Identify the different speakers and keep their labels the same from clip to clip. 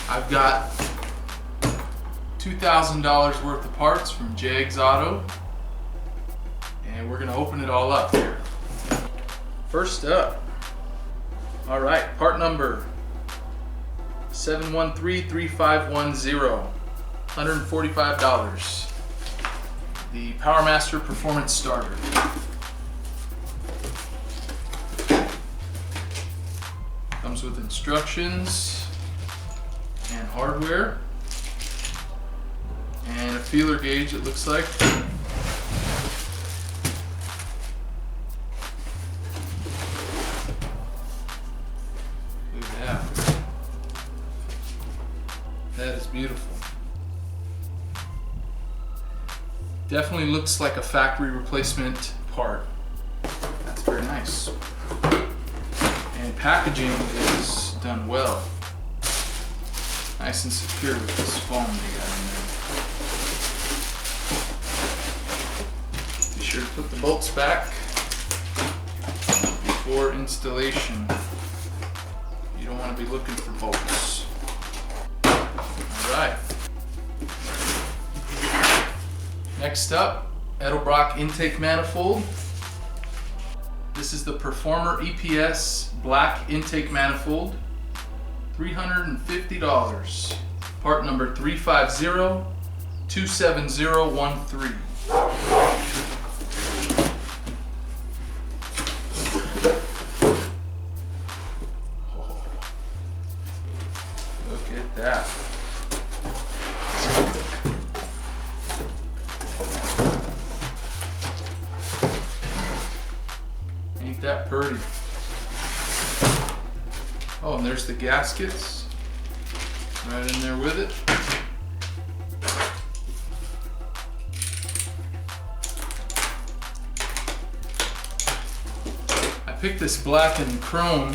Speaker 1: I've got $2,000 worth of parts from JEGS Auto, and we're gonna open it all up here. First up, all right, part number 7133510, $145. The Powermaster Performance Starter. Comes with instructions and hardware and a feeler gauge, it looks like. Look at that. That is beautiful. Definitely looks like a factory replacement part. That's very nice. And packaging is done well. Nice and secure with this foam they got in there. Be sure to put the bolts back before installation. You don't want to be looking for bolts. Alright. Next up, Edelbrock intake manifold. This is the Performer EPS black intake manifold, $350. Part number 350-27013. Oh, look at that. Ain't that pretty? Oh, and there's the gaskets right in there with it. I picked this black and chrome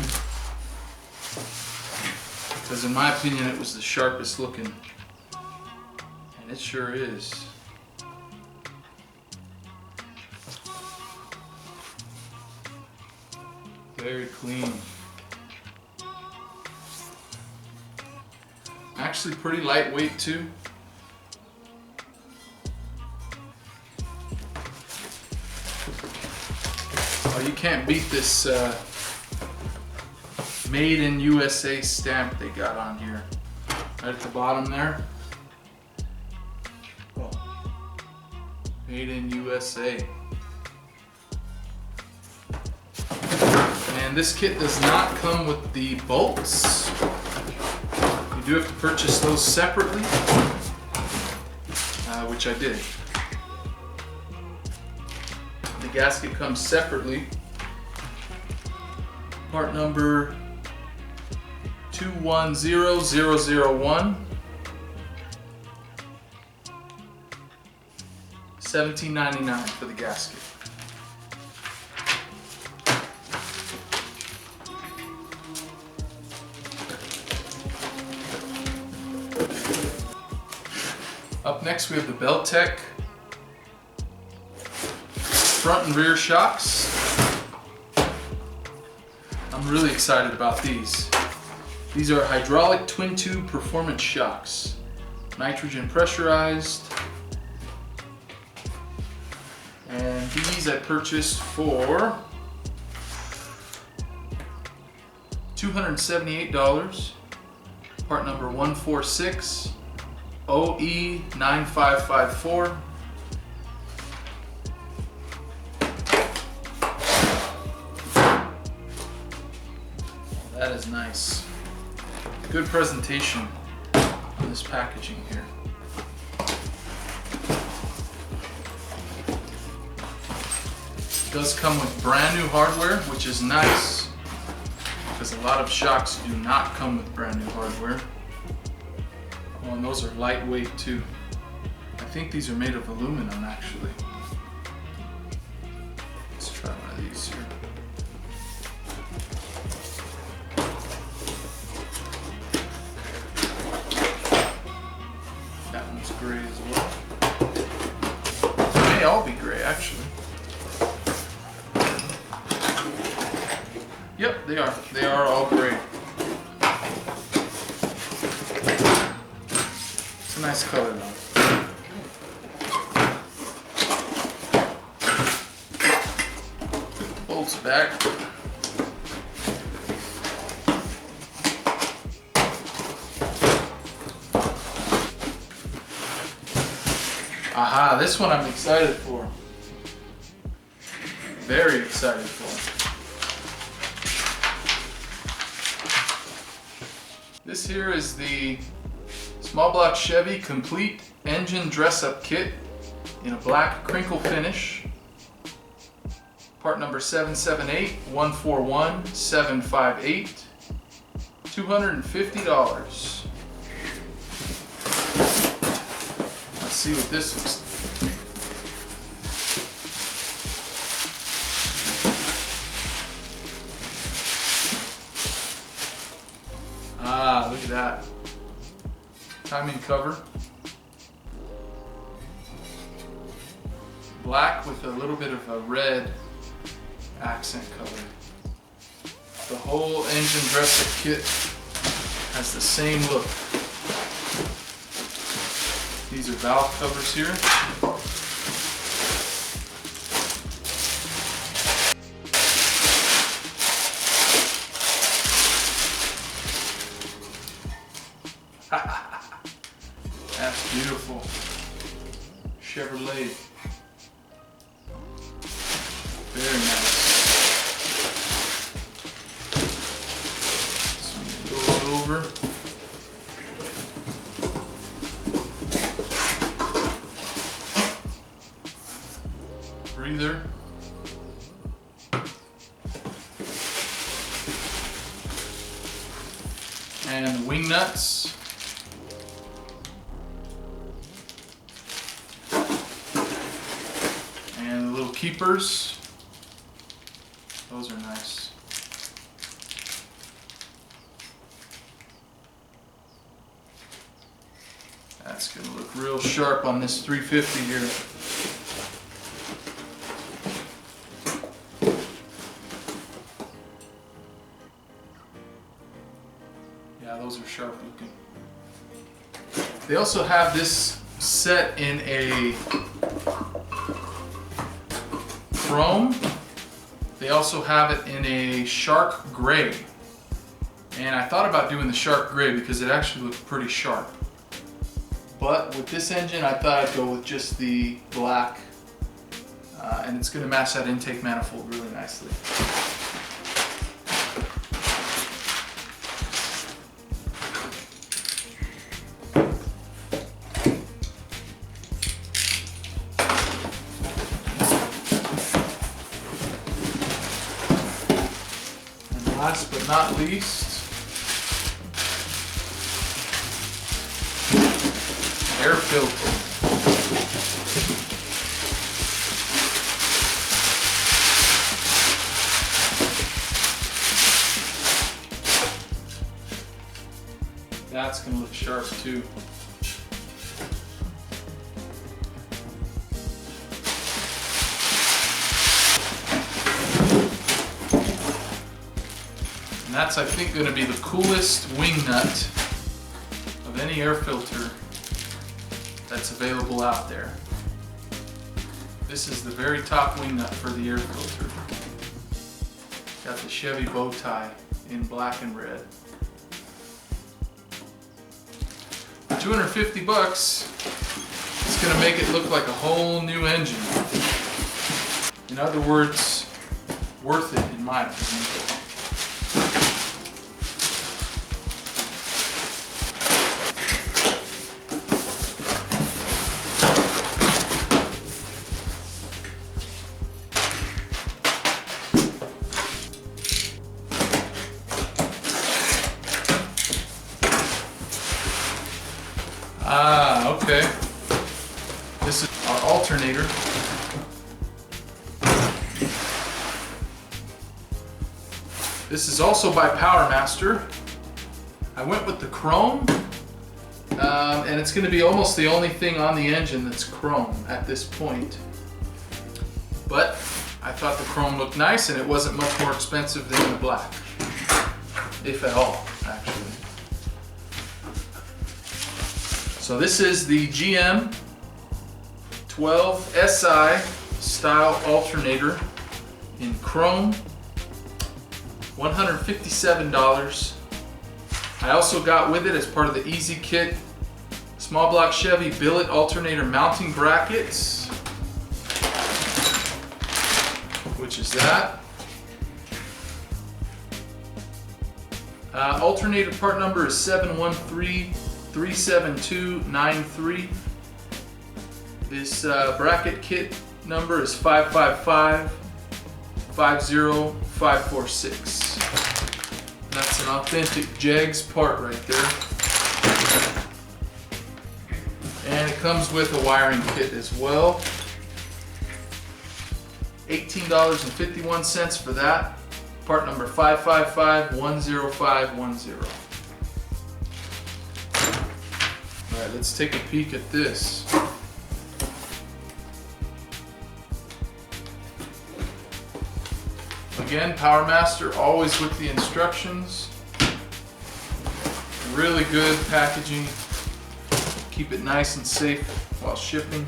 Speaker 1: because in my opinion it was the sharpest looking, and it sure is. Very clean. Actually pretty lightweight too. Oh, you can't beat this Made in USA stamp they got on here. Right at the bottom there. Oh. Made in USA. And this kit does not come with the bolts. You do have to purchase those separately, which I did. The gasket comes separately. Part number 210001. $17.99 for the gasket. Up next we have the Belltech front and rear shocks. I'm really excited about these. These are hydraulic twin tube performance shocks. Nitrogen pressurized. And these I purchased for $278. Part number 146. OE9554. That is nice. Good presentation on this packaging here. It does come with brand new hardware, which is nice because a lot of shocks do not come with brand new hardware. Oh, and those are lightweight too. I think these are made of aluminum actually. Let's try one of these here. That one's gray as well. They may all be gray actually. Yep, they are. They are all gray. a nice color though. Bolts back. Aha, this one I'm excited for. Very excited for. This here is the small block Chevy complete engine dress-up kit in a black crinkle finish. Part number 778141758. $250. Let's see what this looks like. Ah, look at that. Timing cover. Black with a little bit of a red accent color. The whole engine dress-up kit has the same look. These are valve covers here. That's beautiful. Chevrolet. Very nice. So go it over. Breather. And the wing nuts. And the little keepers. Those are nice. That's going to look real sharp on this 350 here. Yeah, those are sharp looking. They also have this set in a chrome. They also have it in a shark gray. And I thought about doing the shark gray because it actually looks pretty sharp. But with this engine, I thought I'd go with just the black. And it's going to match that intake manifold really nicely. Last but not least, air filter. That's going to look sharp too. And that's, I think, going to be the coolest wing nut of any air filter that's available out there. This is the very top wing nut for the air filter. Got the Chevy bow tie in black and red. For $250, it's going to make it look like a whole new engine. In other words, worth it in my opinion. Ah, okay. This is our alternator. This is also by Powermaster. I went with the chrome, and it's going to be almost the only thing on the engine that's chrome at this point. But I thought the chrome looked nice, and it wasn't much more expensive than the black, if at all, actually. So this is the GM 12 SI Style Alternator in chrome, $157. I also got with it, as part of the Easy Kit, small block Chevy billet alternator mounting brackets, which is that. Alternator part number is 713-37293. This bracket kit number is 555-50546. That's an authentic JEGS part right there. And it comes with a wiring kit as well. $18.51 for that. Part number 555-10510. Alright, let's take a peek at this. Again, Powermaster, always with the instructions. Really good packaging. Keep it nice and safe while shipping.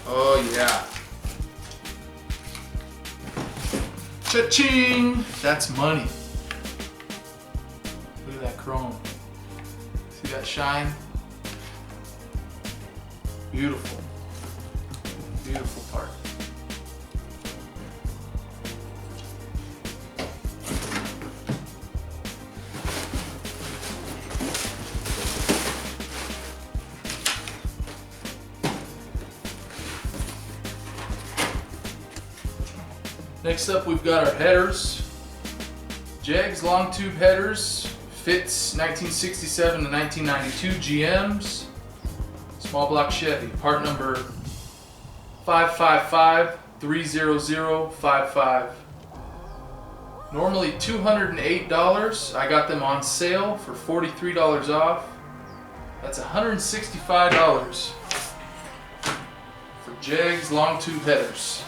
Speaker 1: Oh yeah. Cha-ching! That's money. Look at that chrome. See that shine? Beautiful. Beautiful part. Next up, we've got our headers. JEGS long tube headers, fits 1967 to 1992 GMs, small block Chevy, part number 555-30055. Normally $208. I got them on sale for $43 off. That's $165 for JEGS long tube headers.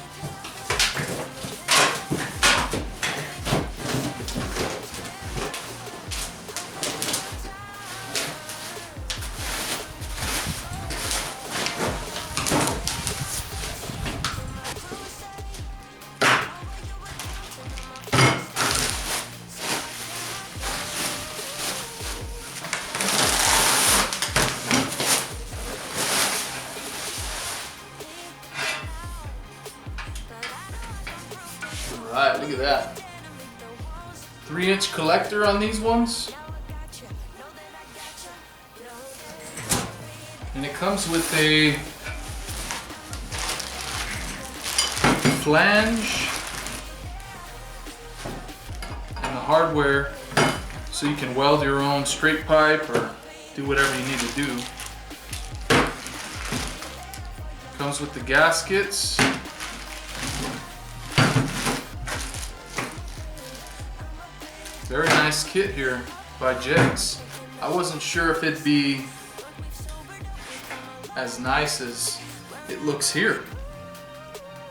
Speaker 1: Alright, look at that. 3-inch collector on these ones. And it comes with a flange and the hardware so you can weld your own straight pipe or do whatever you need to do. Comes with the gaskets. Very nice kit here by JEGS. I wasn't sure if it'd be as nice as it looks here.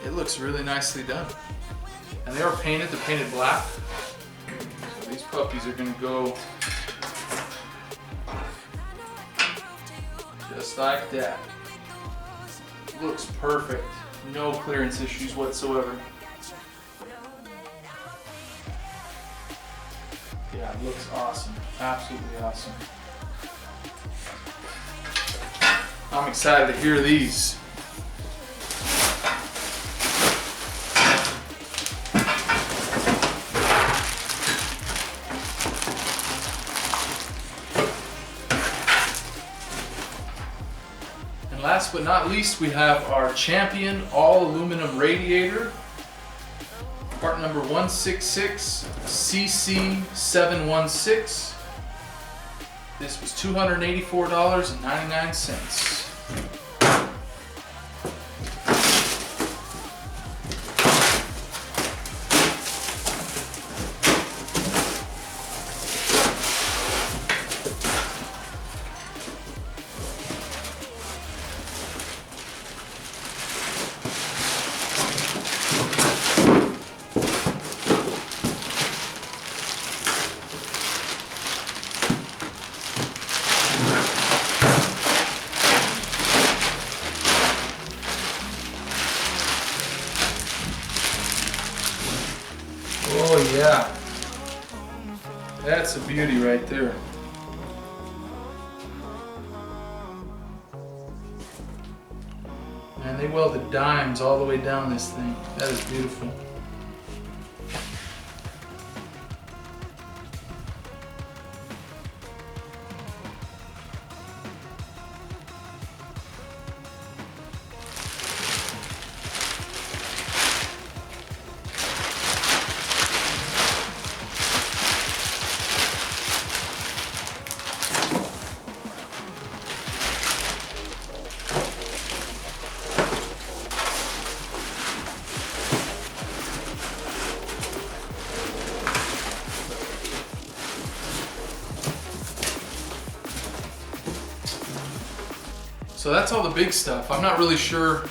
Speaker 1: It looks really nicely done. And they are painted, they're painted black. So these puppies are gonna go just like that. Looks perfect. No clearance issues whatsoever. Yeah, it looks awesome. Absolutely awesome. I'm excited to hear these. And last but not least, we have our Champion All Aluminum Radiator. Part number 166CC716. This was $284.99. That's a beauty right there. And they welded dimes all the way down this thing. That is beautiful. So that's all the big stuff. I'm not really sure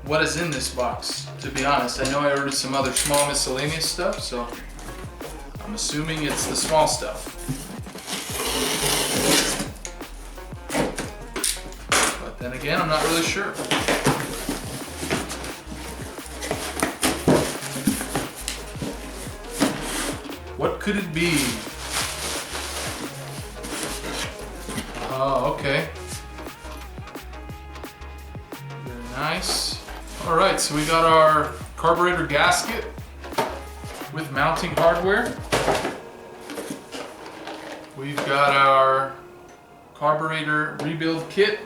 Speaker 1: what is in this box, to be honest. I know I ordered some other small miscellaneous stuff, so I'm assuming it's the small stuff. But then again, I'm not really sure. What could it be? Oh, okay. Nice. All right, so we got our carburetor gasket with mounting hardware. We've got our carburetor rebuild kit.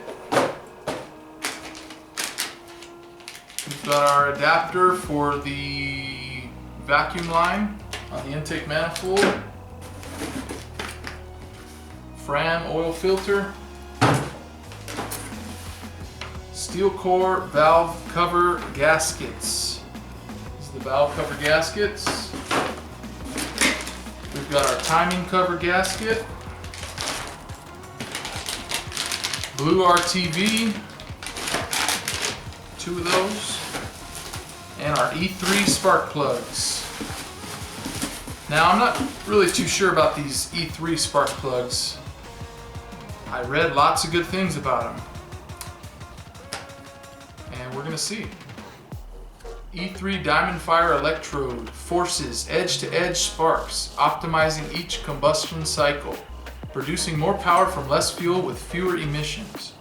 Speaker 1: We've got our adapter for the vacuum line on the intake manifold. Fram oil filter. Steel core valve cover gaskets. These are the valve cover gaskets. We've got our timing cover gasket. Blue RTV. 2 of those. And our E3 spark plugs. Now I'm not really too sure about these E3 spark plugs. I read lots of good things about them. And we're gonna see. E3 diamond fire electrode forces edge-to-edge sparks, optimizing each combustion cycle, producing more power from less fuel with fewer emissions.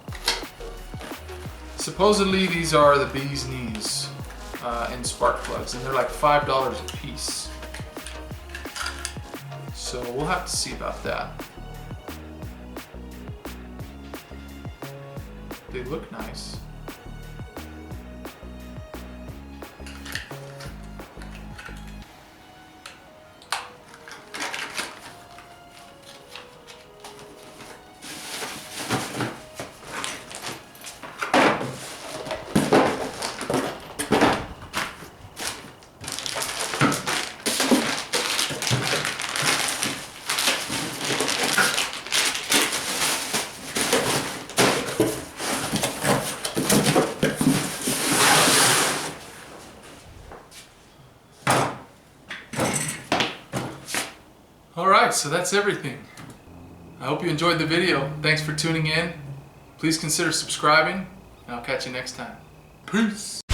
Speaker 1: Supposedly these are the bee's knees in spark plugs, and they're like $5 a piece. So we'll have to see about that. They look nice. Alright, so that's everything. I hope you enjoyed the video. Thanks for tuning in. Please consider subscribing, and I'll catch you next time. Peace!